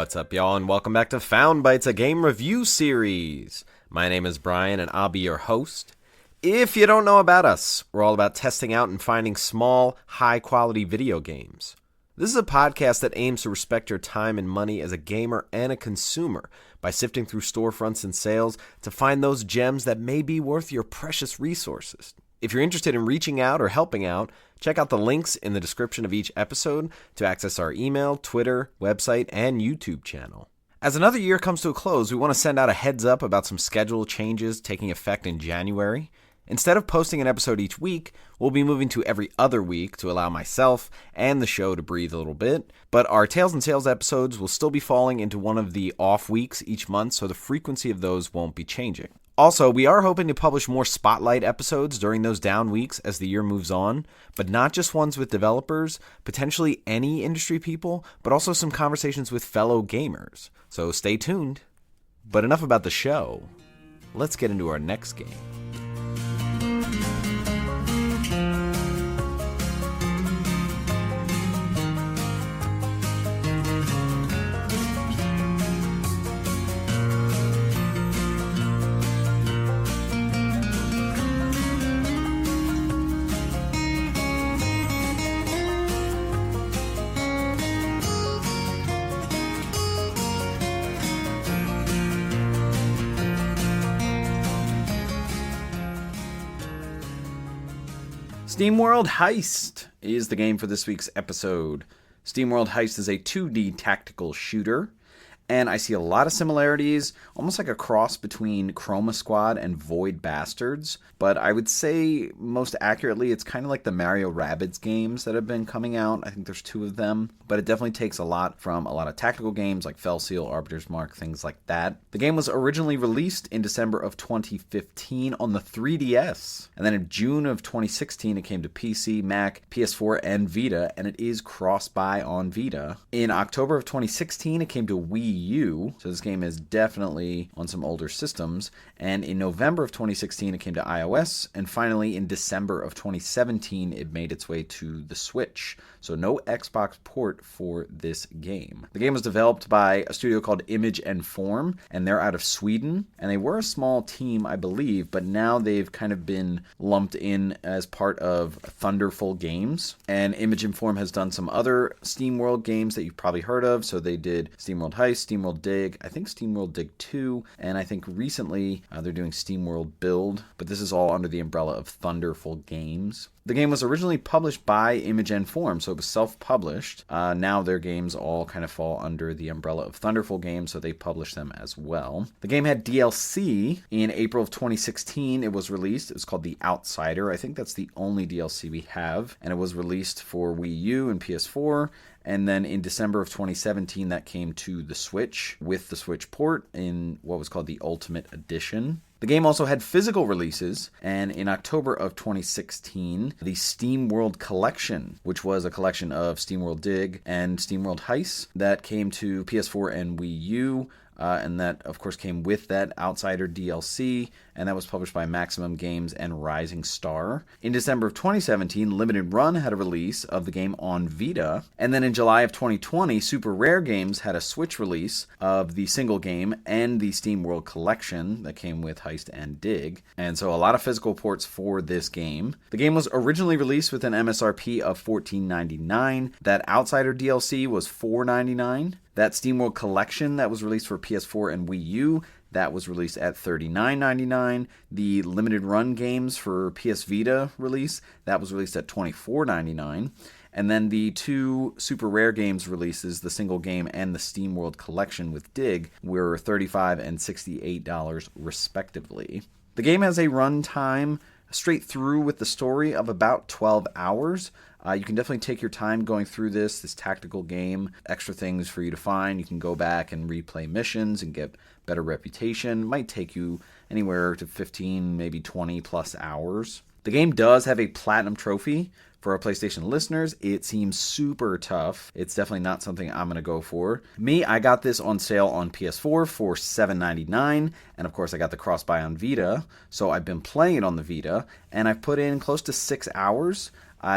What's up, y'all, and welcome back to Found Bytes, a game review series. My name is Brian, and I'll be your host. If you don't know about us, we're all about testing out and finding small, high-quality video games. This is a podcast that aims to respect your time and money as a gamer and a consumer by sifting through storefronts and sales to find those gems that may be worth your precious resources. If you're interested in reaching out or helping out, check out the links in the description of each episode to access our email, Twitter, website, and YouTube channel. As another year comes to a close, we want to send out a heads up about some schedule changes taking effect in January. Instead of posting an episode each week, we'll be moving to every other week to allow myself and the show to breathe a little bit. But our Tales and Sales episodes will still be falling into one of the off weeks each month, so the frequency of those won't be changing. Also, we are hoping to publish more spotlight episodes during those down weeks as the year moves on, but not just ones with developers, potentially any industry people, but also some conversations with fellow gamers. So stay tuned. But enough about the show. Let's get into our next game. SteamWorld Heist is the game for this week's episode. SteamWorld Heist is a 2D tactical shooter, and I see a lot of similarities, almost like a cross between Chroma Squad and Void Bastards, but I would say most accurately it's kind of like the Mario Rabbids games that have been coming out. I think there's 2 of them, but it definitely takes a lot from a lot of tactical games like Fell Seal, Arbiter's Mark, things like that. The game was originally released in December of 2015 on the 3DS, and then in June of 2016 it came to PC, Mac, PS4, and Vita, and it is cross-buy on Vita. In October of 2016 it came to Wii U, so this game is definitely on some older systems, and in November of 2016 it came to iOS, and finally in December of 2017 it made its way to the Switch, so no Xbox port for this game. The game was developed by a studio called Image and Form, and they're out of Sweden, and they were a small team, I believe, but now they've kind of been lumped in as part of Thunderful Games, and Image and Form has done some other SteamWorld games that you've probably heard of, so they did SteamWorld Heist, SteamWorld Dig, I think SteamWorld Dig 2, and I think recently they're doing SteamWorld Build, but this is all under the umbrella of Thunderful Games. The game was originally published by Image and Form, so it was self-published. Now their games all kind of fall under the umbrella of Thunderful Games, so they publish them as well. The game had DLC. In April of 2016, it was released. It was called The Outsider. I think that's the only DLC we have, and it was released for Wii U and PS4. And then in December of 2017, that came to the Switch with the Switch port in what was called the Ultimate Edition. The game also had physical releases, and in October of 2016, the SteamWorld Collection, which was a collection of SteamWorld Dig and SteamWorld Heist, that came to PS4 and Wii U, and that, of course, came with that Outsider DLC, and that was published by Maximum Games and Rising Star. In December of 2017, Limited Run had a release of the game on Vita, and then in July of 2020, Super Rare Games had a Switch release of the single game and the SteamWorld Collection that came with Heist and Dig, and so a lot of physical ports for this game. The game was originally released with an MSRP of $14.99. That Outsider DLC was $4.99. That SteamWorld Collection that was released for PS4 and Wii U, that was released at $39.99. The Limited Run games for PS Vita release, that was released at $24.99. And then the 2 Super Rare Games releases, the single game and the SteamWorld Collection with Dig, were $35 and $68 respectively. The game has a runtime straight through with the story of about 12 hours. You can definitely take your time going through this tactical game. Extra things for you to find. You can go back and replay missions and get better reputation. It might take you anywhere to 15, maybe 20 plus hours. The game does have a platinum trophy. For our PlayStation listeners, it seems super tough. It's definitely not something I'm going to go for. Me, I got this on sale on PS4 for $7.99, and of course I got the cross-buy on Vita, so I've been playing it on the Vita, and I've put in close to 6 hours.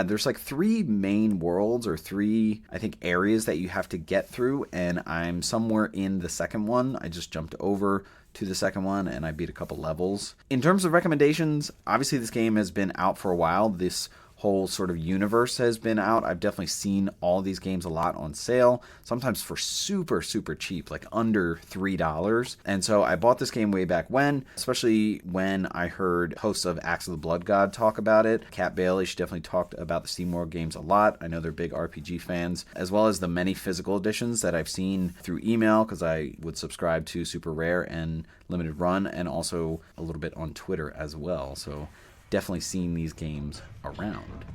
There's like 3 main worlds or 3, I think, areas that you have to get through, and I'm somewhere in the second one. I just jumped over to the second one and I beat a couple levels. In terms of recommendations, obviously this game has been out for a while. This whole sort of universe has been out. I've definitely seen all these games a lot on sale, sometimes for super cheap, like under $3. And so I bought this game way back when, especially when I heard hosts of Axe of the Blood God talk about it. Kat Bailey, she definitely talked about the SteamWorld games a lot. I know they're big RPG fans, as well as the many physical editions that I've seen through email, because I would subscribe to Super Rare and Limited Run, and also a little bit on Twitter as well. So definitely seen these games around.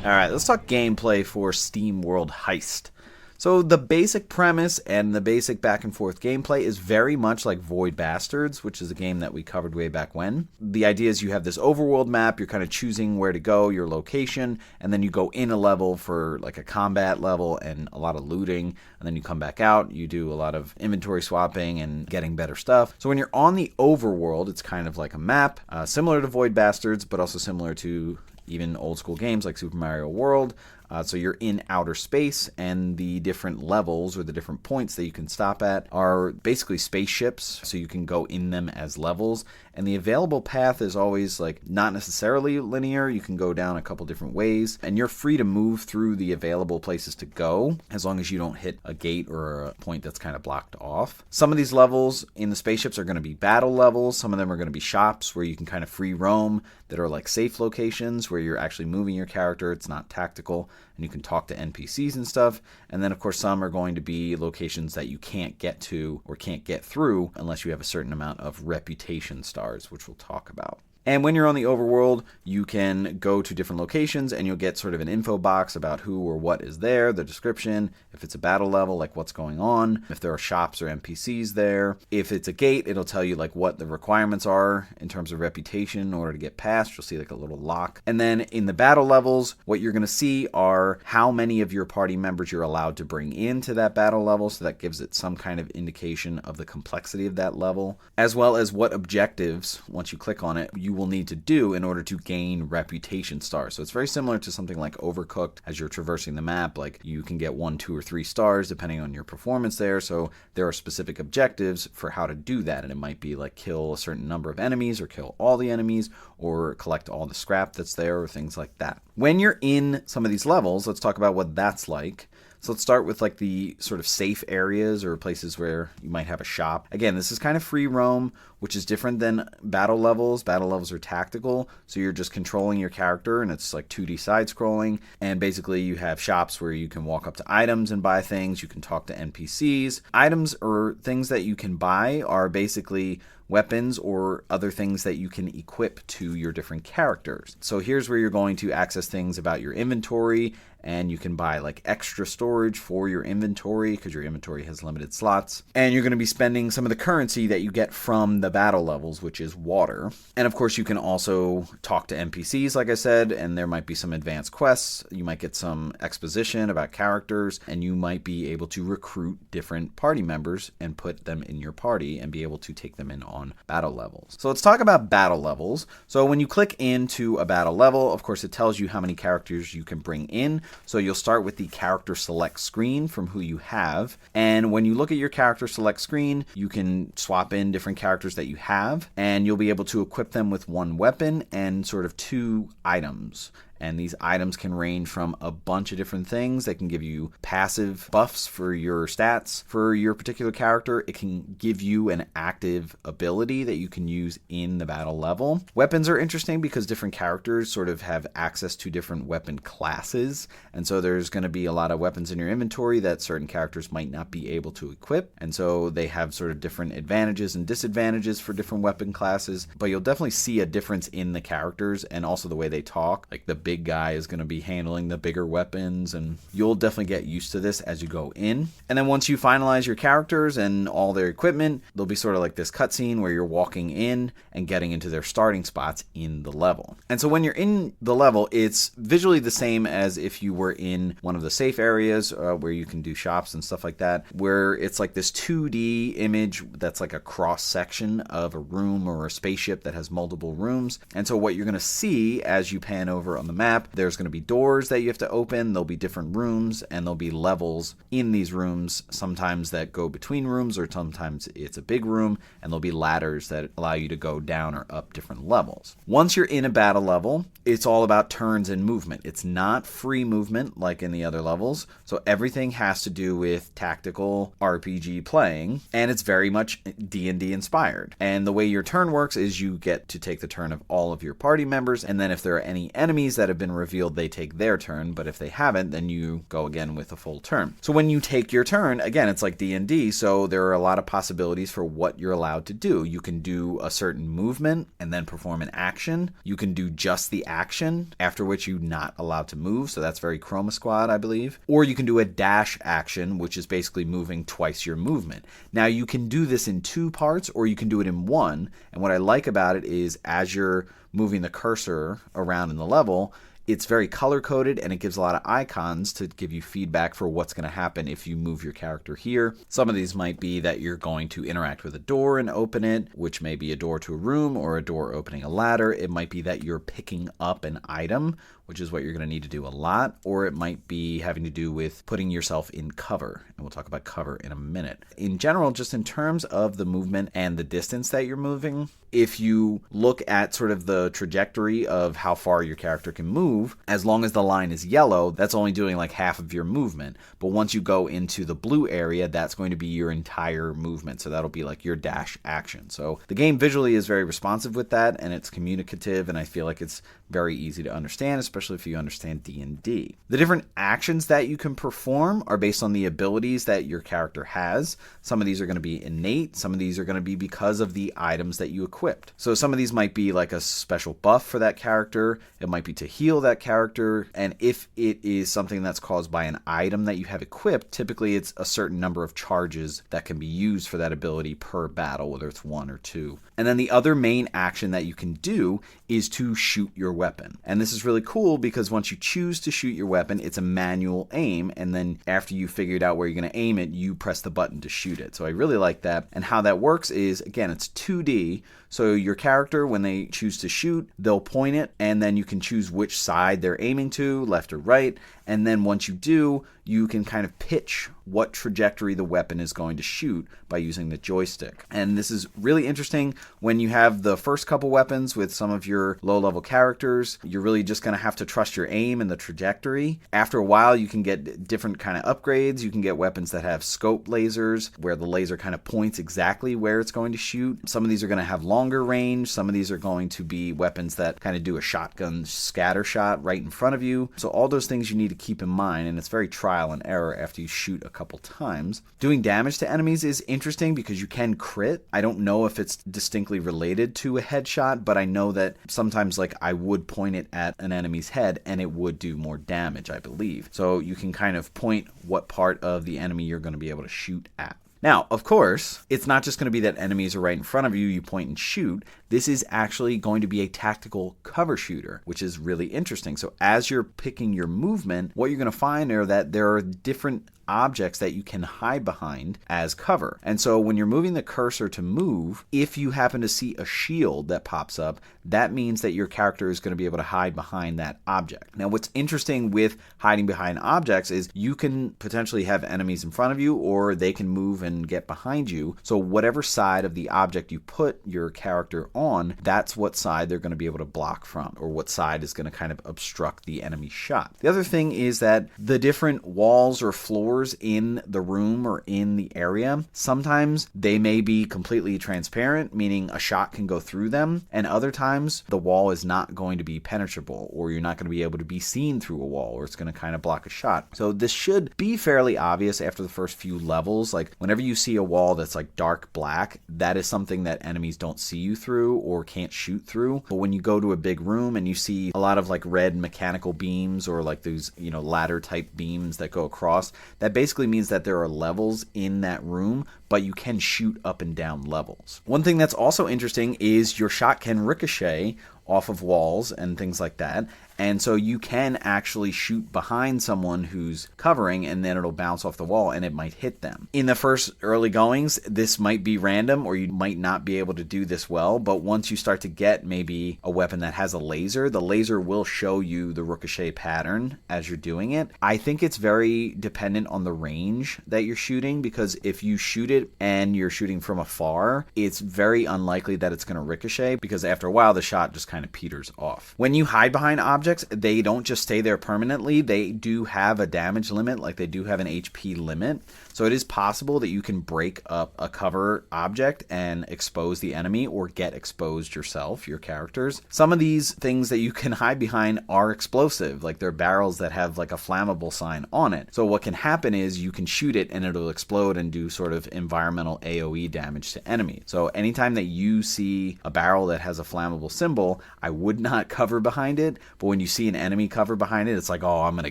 Alright, let's talk gameplay for SteamWorld Heist. So the basic premise and the basic back and forth gameplay is very much like Void Bastards, which is a game that we covered way back when. The idea is you have this overworld map, you're kind of choosing where to go, your location, and then you go in a level for like a combat level and a lot of looting, and then you come back out, you do a lot of inventory swapping and getting better stuff. So when you're on the overworld, it's kind of like a map, similar to Void Bastards, but also similar to even old school games like Super Mario World. So you're in outer space, and the different levels or the different points that you can stop at are basically spaceships, so you can go in them as levels. And the available path is always like not necessarily linear. You can go down a couple different ways, and you're free to move through the available places to go as long as you don't hit a gate or a point that's kind of blocked off. Some of these levels in the spaceships are going to be battle levels. Some of them are going to be shops where you can kind of free roam that are like safe locations where you're actually moving your character. It's not tactical, and you can talk to NPCs and stuff. And then, of course, some are going to be locations that you can't get to or can't get through unless you have a certain amount of reputation stars, which we'll talk about. And when you're on the overworld, you can go to different locations and you'll get sort of an info box about who or what is there, the description, if it's a battle level, like what's going on, if there are shops or NPCs there. If it's a gate, it'll tell you like what the requirements are in terms of reputation in order to get past. You'll see like a little lock. And then in the battle levels, what you're going to see are how many of your party members you're allowed to bring into that battle level, so that gives it some kind of indication of the complexity of that level, as well as what objectives, once you click on it, you will need to do in order to gain reputation stars. So it's very similar to something like Overcooked. As you're traversing the map, like you can get 1, 2, or 3 stars depending on your performance there. So there are specific objectives for how to do that, and it might be like kill a certain number of enemies or kill all the enemies or collect all the scrap that's there or things like that. When you're in some of these levels, let's talk about what that's like. So let's start with like the sort of safe areas or places where you might have a shop. Again, this is kind of free roam, which is different than battle levels. Battle levels are tactical, so you're just controlling your character, and it's like 2D side scrolling. And basically you have shops where you can walk up to items and buy things. You can talk to NPCs. Items or things that you can buy are basically weapons or other things that you can equip to your different characters. So here's where you're going to access things about your inventory, and you can buy like extra storage for your inventory because your inventory has limited slots. And you're going to be spending some of the currency that you get from the battle levels, which is water. And of course, you can also talk to NPCs, like I said, and there might be some advanced quests. You might get some exposition about characters, and you might be able to recruit different party members and put them in your party and be able to take them in on battle levels. So let's talk about battle levels. So when you click into a battle level, of course, it tells you how many characters you can bring in. So you'll start with the character select screen from who you have. And when you look at your character select screen, you can swap in different characters that you have, and you'll be able to equip them with 1 weapon and sort of 2 items. And these items can range from a bunch of different things. They can give you passive buffs for your stats for your particular character. It can give you an active ability that you can use in the battle level. Weapons are interesting because different characters sort of have access to different weapon classes. And so there's going to be a lot of weapons in your inventory that certain characters might not be able to equip. And so they have sort of different advantages and disadvantages for different weapon classes. But you'll definitely see a difference in the characters and also the way they talk. Like the big guy is going to be handling the bigger weapons, and you'll definitely get used to this as you go in. And then once you finalize your characters and all their equipment, there'll be sort of like this cutscene where you're walking in and getting into their starting spots in the level. And so when you're in the level, it's visually the same as if you were in one of the safe areas where you can do shops and stuff like that, where it's like this 2D image that's like a cross section of a room or a spaceship that has multiple rooms. And so what you're going to see as you pan over on the map, there's going to be doors that you have to open, there'll be different rooms, and there'll be levels in these rooms, sometimes that go between rooms, or sometimes it's a big room, and there'll be ladders that allow you to go down or up different levels. Once you're in a battle level, it's all about turns and movement. It's not free movement like in the other levels, so everything has to do with tactical RPG playing, and it's very much D&D inspired. And the way your turn works is you get to take the turn of all of your party members, and then if there are any enemies that have been revealed, they take their turn, but if they haven't, then you go again with a full turn. So when you take your turn, again, it's like D&D, so there are a lot of possibilities for what you're allowed to do. You can do a certain movement and then perform an action. You can do just the action, after which you're not allowed to move, so that's very Chroma Squad, I believe. Or you can do a dash action, which is basically moving twice your movement. Now, you can do this in 2 parts, or you can do it in 1, and what I like about it is as you're moving the cursor around in the level, it's very color-coded, and it gives a lot of icons to give you feedback for what's going to happen if you move your character here. Some of these might be that you're going to interact with a door and open it, which may be a door to a room or a door opening a ladder. It might be that you're picking up an item, which is what you're going to need to do a lot, or it might be having to do with putting yourself in cover, and we'll talk about cover in a minute. In general, just in terms of the movement and the distance that you're moving, if you look at sort of the trajectory of how far your character can move, as long as the line is yellow, that's only doing like half of your movement. But once you go into the blue area, that's going to be your entire movement. So that'll be like your dash action. So the game visually is very responsive with that, and it's communicative, and I feel like it's very easy to understand, especially if you understand D&D. The different actions that you can perform are based on the abilities that your character has. Some of these are going to be innate. Some of these are going to be because of the items that you equipped. So some of these might be like a special buff for that character. It might be to heal that character. And if it is something that's caused by an item that you have equipped, typically it's a certain number of charges that can be used for that ability per battle, whether it's 1 or 2. And then the other main action that you can do is to shoot your weapon. And this is really cool because once you choose to shoot your weapon, it's a manual aim, and then after you figured out where you're going to aim it, you press the button to shoot it. So I really like that. And how that works is, again, it's 2D. So your character, when they choose to shoot, they'll point it, and then you can choose which side they're aiming to, left or right. And then once you do, you can kind of pitch what trajectory the weapon is going to shoot by using the joystick. And this is really interesting when you have the first couple weapons with some of your low-level characters. You're really just going to have to trust your aim and the trajectory. After a while, you can get different kind of upgrades. You can get weapons that have scope lasers, where the laser kind of points exactly where it's going to shoot. Some of these are going to have longer range. Some of these are going to be weapons that kind of do a shotgun scatter shot right in front of you. So all those things you need to keep in mind, and it's very trial and error after you shoot a couple times. Doing damage to enemies is interesting because you can crit. I don't know if it's distinctly related to a headshot, but I know that sometimes like I would point it at an enemy's head and it would do more damage, I believe. So you can kind of point what part of the enemy you're going to be able to shoot at. Now, of course, it's not just going to be that enemies are right in front of you, you point and shoot. This is actually going to be a tactical cover shooter, which is really interesting. So as you're picking your movement, what you're going to find are that there are different objects that you can hide behind as cover. And so when you're moving the cursor to move, if you happen to see a shield that pops up, that means that your character is going to be able to hide behind that object. Now, what's interesting with hiding behind objects is you can potentially have enemies in front of you, or they can move and get behind you. So whatever side of the object you put your character on, that's what side they're going to be able to block from, or what side is going to kind of obstruct the enemy shot. The other thing is that the different walls or floors in the room or in the area, sometimes they may be completely transparent, meaning a shot can go through them, and other times the wall is not going to be penetrable, or you're not going to be able to be seen through a wall, or it's going to kind of block a shot. So this should be fairly obvious after the first few levels. Like whenever you see a wall that's like dark black, that is something that enemies don't see you through or can't shoot through. But when you go to a big room and you see a lot of like red mechanical beams, or like those, ladder type beams that go across, that basically means that there are levels in that room, but you can shoot up and down levels. One thing that's also interesting is your shot can ricochet off of walls and things like that. And so you can actually shoot behind someone who's covering, and then it'll bounce off the wall and it might hit them. In the first early goings, this might be random, or you might not be able to do this well, but once you start to get maybe a weapon that has a laser, the laser will show you the ricochet pattern as you're doing it. I think it's very dependent on the range that you're shooting, because if you shoot it and you're shooting from afar, it's very unlikely that it's going to ricochet, because after a while the shot just kind of peters off. When you hide behind objects, they don't just stay there permanently. They do have a damage limit, like they do have an HP limit. So it is possible that you can break up a cover object and expose the enemy, or get exposed yourself, your characters. Some of these things that you can hide behind are explosive, like they're barrels that have like a flammable sign on it. So what can happen is you can shoot it and it'll explode and do sort of environmental AoE damage to enemies. So anytime that you see a barrel that has a flammable symbol, I would not cover behind it. But when you see an enemy cover behind it, it's like, oh, I'm going to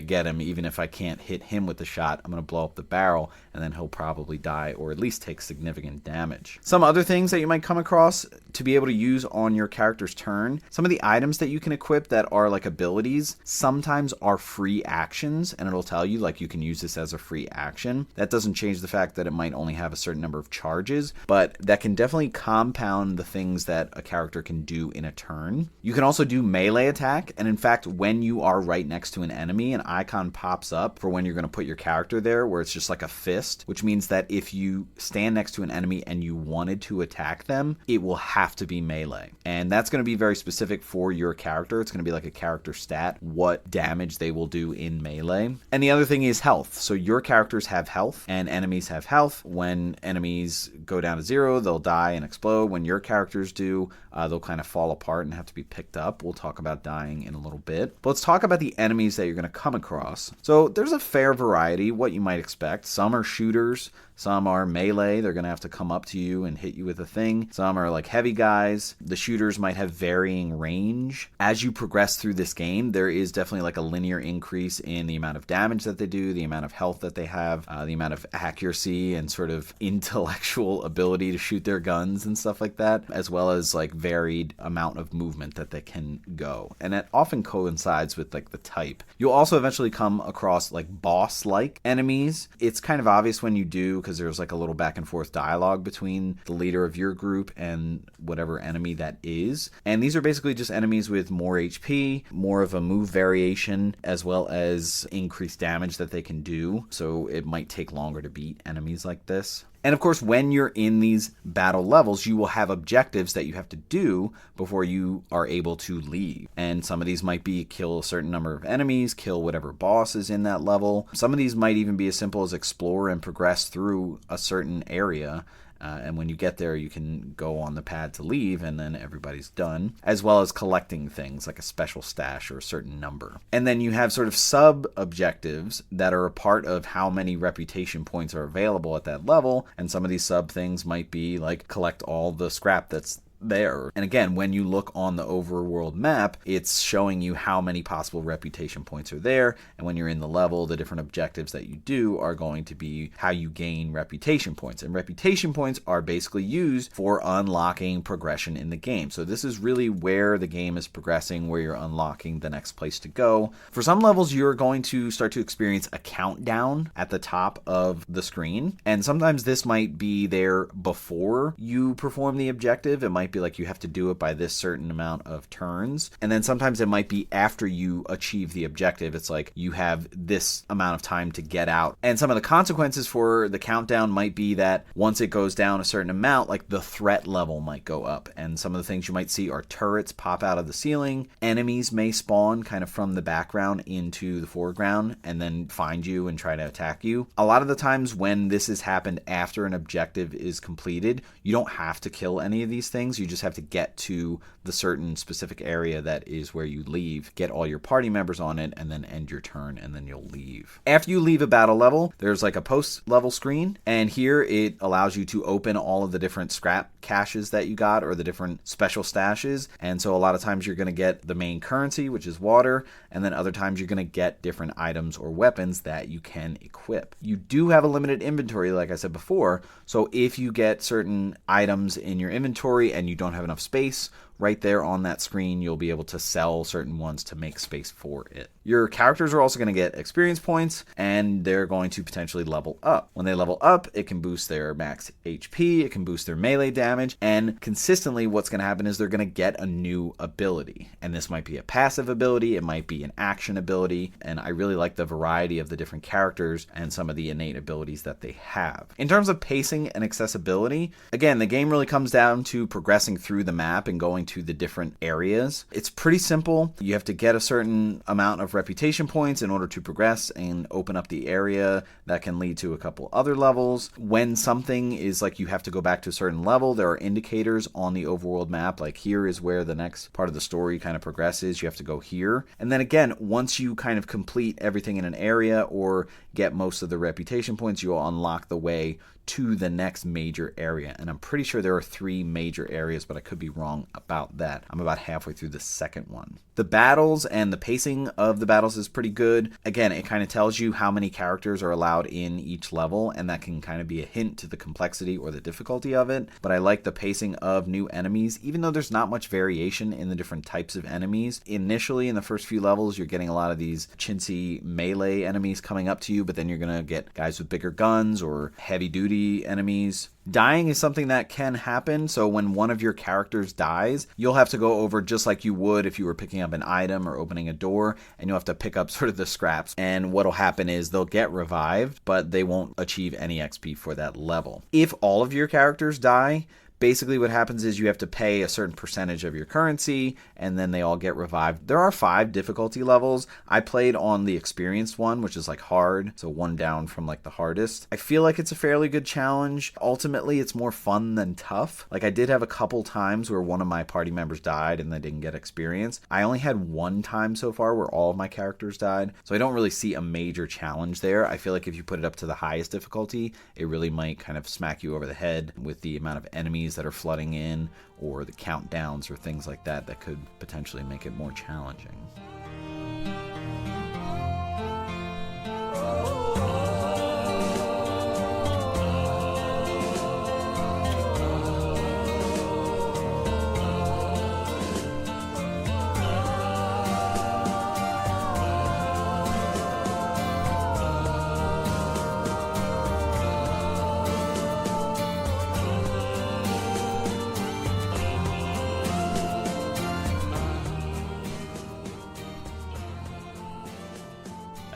get him. Even if I can't hit him with the shot, I'm going to blow up the barrel, and then he'll probably die, or at least take significant damage. Some other things that you might come across to be able to use on your character's turn, some of the items that you can equip that are like abilities sometimes are free actions, and it'll tell you like you can use this as a free action. That doesn't change the fact that it might only have a certain number of charges, but that can definitely compound the things that a character can do in a turn. You can also do melee attack, and in fact, when you are right next to an enemy, an icon pops up for when you're going to put your character there, where it's just like a fist, which means that if you stand next to an enemy and you wanted to attack them, it will have to be melee. And that's going to be very specific for your character. It's going to be like a character stat, what damage they will do in melee. And the other thing is health. So your characters have health and enemies have health. When enemies go down to 0, they'll die and explode. When your characters do, they'll kind of fall apart and have to be picked up. We'll talk about dying in a little bit. But let's talk about the enemies that you're going to come across. So there's a fair variety, what you might expect. Some are shooters, some are melee. They're going to have to come up to you and hit you with a thing. Some are like heavy guys. The shooters might have varying range. As you progress through this game, there is definitely like a linear increase in the amount of damage that they do, the amount of health that they have, the amount of accuracy and sort of intellectual ability to shoot their guns and stuff like that, as well as like varied amount of movement that they can go. And it often coincides with like the type. You'll also eventually come across like boss-like enemies. It's kind of obvious when you do, because there's like a little back and forth dialogue between the leader of your group and whatever enemy that is. And these are basically just enemies with more HP, more of a move variation, as well as increased damage that they can do. So it might take longer to beat enemies like this. And of course, when you're in these battle levels, you will have objectives that you have to do before you are able to leave. And some of these might be kill a certain number of enemies, kill whatever boss is in that level. Some of these might even be as simple as explore and progress through a certain area. And when you get there, you can go on the pad to leave, and then everybody's done, as well as collecting things like a special stash or a certain number. And then you have sort of sub-objectives that are a part of how many reputation points are available at that level, and some of these sub-things might be like collect all the scrap that's there. And again, when you look on the overworld map, it's showing you how many possible reputation points are there. And when you're in the level, the different objectives that you do are going to be how you gain reputation points. And reputation points are basically used for unlocking progression in the game. So this is really where the game is progressing, where you're unlocking the next place to go. For some levels, you're going to start to experience a countdown at the top of the screen. And sometimes this might be there before you perform the objective. It might be like you have to do it by this certain amount of turns. And then sometimes it might be after you achieve the objective. It's like you have this amount of time to get out. And some of the consequences for the countdown might be that once it goes down a certain amount, like the threat level might go up. And some of the things you might see are turrets pop out of the ceiling. Enemies may spawn kind of from the background into the foreground and then find you and try to attack you. A lot of the times when this has happened after an objective is completed, you don't have to kill any of these things. You just have to get to the certain specific area that is where you leave, get all your party members on it, and then end your turn, and then you'll leave. After you leave a battle level, there's like a post-level screen, and here it allows you to open all of the different scrap caches that you got, or the different special stashes. And so a lot of times you're going to get the main currency, which is water, and then other times you're going to get different items or weapons that you can equip. You do have a limited inventory, like I said before, so if you get certain items in your inventory and you don't have enough space, right there on that screen, you'll be able to sell certain ones to make space for it. Your characters are also going to get experience points, and they're going to potentially level up. When they level up, it can boost their max HP, it can boost their melee damage, and consistently what's going to happen is they're going to get a new ability. And this might be a passive ability, it might be an action ability, and I really like the variety of the different characters and some of the innate abilities that they have. In terms of pacing and accessibility, again, the game really comes down to progressing through the map and going to the different areas. It's pretty simple. You have to get a certain amount of reputation points in order to progress and open up the area that can lead to a couple other levels. When something is like you have to go back to a certain level, there are indicators on the overworld map, like here is where the next part of the story kind of progresses. You have to go here. And then again, once you kind of complete everything in an area or get most of the reputation points, you'll unlock the way to the next major area. And I'm pretty sure there are 3 major areas, but I could be wrong about that. I'm about halfway through the second one. The battles and the pacing of the battles is pretty good. Again, it kind of tells you how many characters are allowed in each level, and that can kind of be a hint to the complexity or the difficulty of it. But I like the pacing of new enemies, even though there's not much variation in the different types of enemies. Initially, in the first few levels, you're getting a lot of these chintzy melee enemies coming up to you, but then you're going to get guys with bigger guns or heavy-duty enemies. Dying is something that can happen, so when one of your characters dies, you'll have to go over just like you would if you were picking up an item or opening a door, and you'll have to pick up sort of the scraps. And what'll happen is they'll get revived, but they won't achieve any XP for that level. If all of your characters die, basically what happens is you have to pay a certain percentage of your currency, and then they all get revived. There are 5 difficulty levels. I played on the experienced one, which is like hard, so 1 down from like the hardest. I feel like it's a fairly good challenge. Ultimately, it's more fun than tough. Like I did have a couple times where one of my party members died and they didn't get experience. I only had 1 time so far where all of my characters died, so I don't really see a major challenge there. I feel like if you put it up to the highest difficulty, it really might kind of smack you over the head with the amount of enemies that are flooding in, or the countdowns or things like that that could potentially make it more challenging.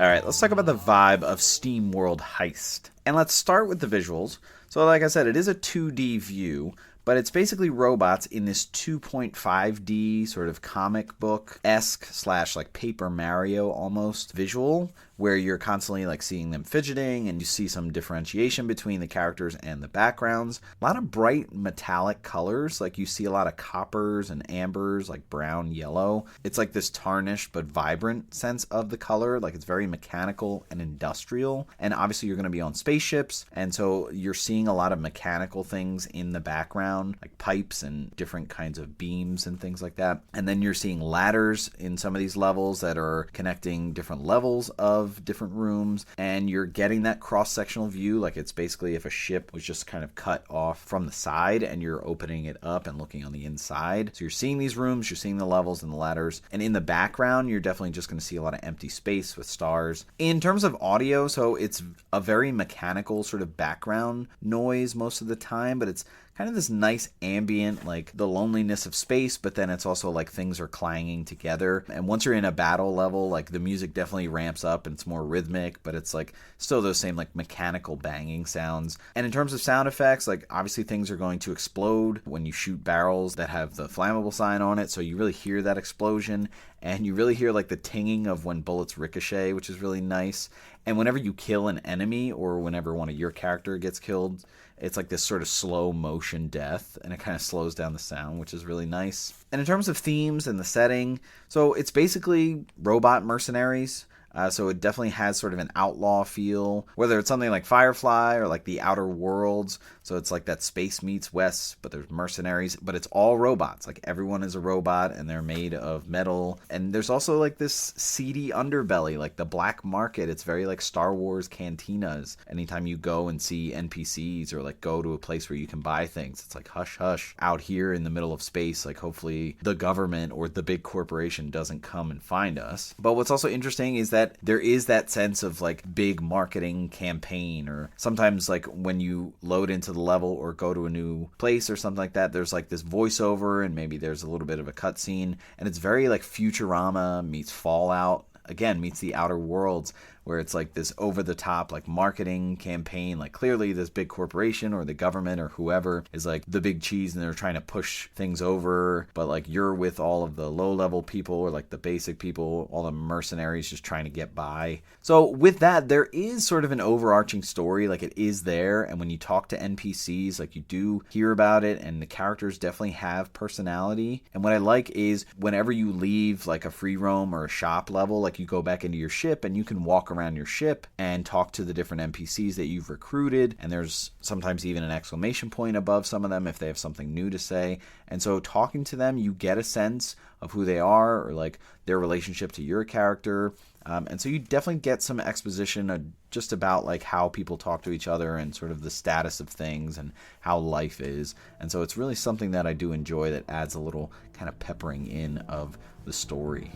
Alright, let's talk about the vibe of SteamWorld Heist. And let's start with the visuals. So like I said, it is a 2D view, but it's basically robots in this 2.5D sort of comic book-esque / like Paper Mario almost visual, where you're constantly like seeing them fidgeting, and you see some differentiation between the characters and the backgrounds. A lot of bright metallic colors, like you see a lot of coppers and ambers, like brown, yellow. It's like this tarnished but vibrant sense of the color, like it's very mechanical and industrial. And obviously you're going to be on spaceships, and so you're seeing a lot of mechanical things in the background, like pipes and different kinds of beams and things like that. And then you're seeing ladders in some of these levels that are connecting different levels of different rooms, and you're getting that cross-sectional view, like it's basically if a ship was just kind of cut off from the side and you're opening it up and looking on the inside. So you're seeing these rooms, you're seeing the levels and the ladders, and in the background you're definitely just going to see a lot of empty space with stars. In terms of audio, so it's a very mechanical sort of background noise most of the time, but it's kind of this nice ambient, like the loneliness of space, but then it's also like things are clanging together. And once you're in a battle level, like the music definitely ramps up and it's more rhythmic, but it's like still those same like mechanical banging sounds. And in terms of sound effects, like obviously things are going to explode when you shoot barrels that have the flammable sign on it, so you really hear that explosion, and you really hear like the tinging of when bullets ricochet, which is really nice. And whenever you kill an enemy, or whenever one of your character gets killed, it's like this sort of slow motion death, and it kind of slows down the sound, which is really nice. And in terms of themes and the setting, so it's basically robot mercenaries. So it definitely has sort of an outlaw feel, whether it's something like Firefly or like the Outer Worlds. So it's like that space meets West, but there's mercenaries, but it's all robots. Like everyone is a robot and they're made of metal. And there's also like this seedy underbelly, like the black market. It's very like Star Wars cantinas. Anytime you go and see NPCs or like go to a place where you can buy things, it's like hush hush out here in the middle of space. Like hopefully the government or the big corporation doesn't come and find us. But what's also interesting is that there is that sense of like big marketing campaign, or sometimes like when you load into the level or go to a new place or something like that, there's like this voiceover and maybe there's a little bit of a cutscene, and it's very like Futurama meets Fallout, again meets the Outer Worlds, where it's like this over-the-top like marketing campaign. Like clearly this big corporation or the government or whoever is like the big cheese and they're trying to push things over, but like you're with all of the low-level people or like the basic people, all the mercenaries just trying to get by. So with that, there is sort of an overarching story, like it is there, and when you talk to NPCs, like you do hear about it, and the characters definitely have personality. And what I like is whenever you leave like a free roam or a shop level, like you go back into your ship and you can walk around your ship and talk to the different NPCs that you've recruited, and there's sometimes even an exclamation point above some of them if they have something new to say. And so talking to them, you get a sense of who they are or like their relationship to your character, and so you definitely get some exposition just about like how people talk to each other and sort of the status of things and how life is. And so it's really something that I do enjoy, that adds a little kind of peppering in of the story.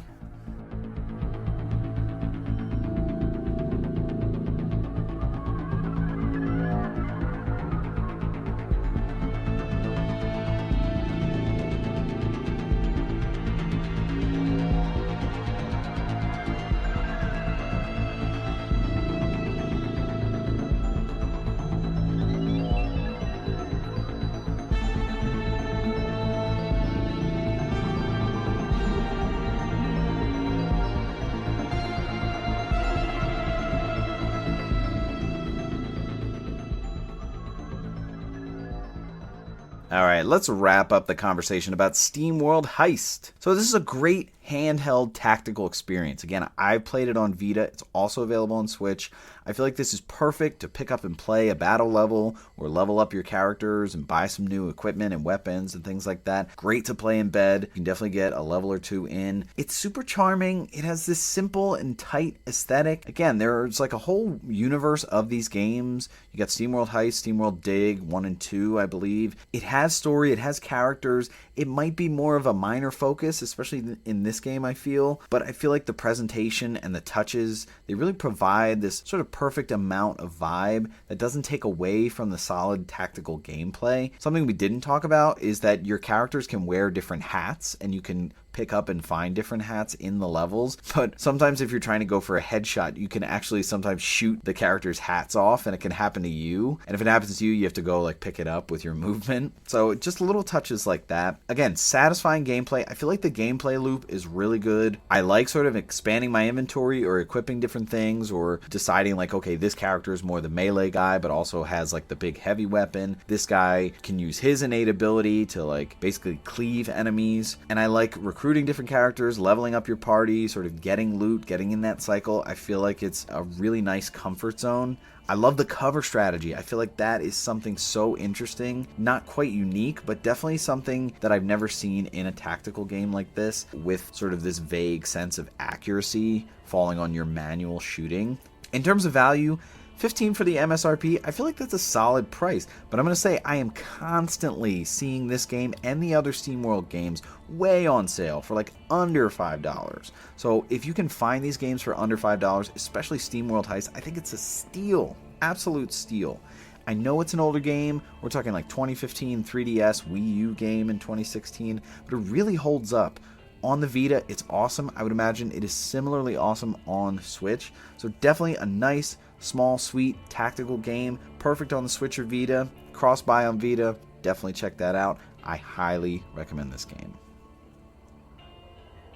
All right, let's wrap up the conversation about SteamWorld Heist. So this is a great handheld tactical experience. Again, I've played it on Vita. It's also available on Switch. I feel like this is perfect to pick up and play a battle level or level up your characters and buy some new equipment and weapons and things like that. Great to play in bed. You can definitely get a level or two in. It's super charming. It has this simple and tight aesthetic. Again, there's like a whole universe of these games. You got SteamWorld Heist, SteamWorld Dig 1 and 2, I believe. It has story. It has characters. It might be more of a minor focus, especially in this game, I feel. But I feel like the presentation and the touches, they really provide this sort of perfect amount of vibe that doesn't take away from the solid tactical gameplay. Something we didn't talk about is that your characters can wear different hats, and you can pick up and find different hats in the levels. But sometimes if you're trying to go for a headshot, you can actually sometimes shoot the character's hats off, and it can happen to you. And if it happens to you, you have to go like pick it up with your movement. So just little touches like that. Again, satisfying gameplay. I feel like the gameplay loop is really good. I like sort of expanding my inventory or equipping different things, or deciding like, okay, this character is more the melee guy, but also has like the big heavy weapon. This guy can use his innate ability to like basically cleave enemies. And I like recruiting recruiting different characters, leveling up your party, sort of getting loot, getting in that cycle. I feel like it's a really nice comfort zone. I love the cover strategy. I feel like that is something so interesting. Not quite unique, but definitely something that I've never seen in a tactical game like this, with sort of this vague sense of accuracy falling on your manual shooting. In terms of value, $15 for the MSRP, I feel like that's a solid price, but I'm going to say I am constantly seeing this game and the other SteamWorld games way on sale for like under $5. So if you can find these games for under $5, especially SteamWorld Heist, I think it's a steal, absolute steal. I know it's an older game, we're talking like 2015 3DS Wii U game in 2016, but it really holds up. On the Vita, it's awesome. I would imagine it is similarly awesome on Switch. So definitely a nice, small, sweet, tactical game. Perfect on the Switch or Vita. Cross-buy on Vita. Definitely check that out. I highly recommend this game.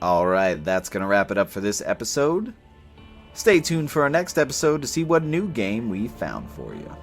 Alright, that's going to wrap it up for this episode. Stay tuned for our next episode to see what new game we found for you.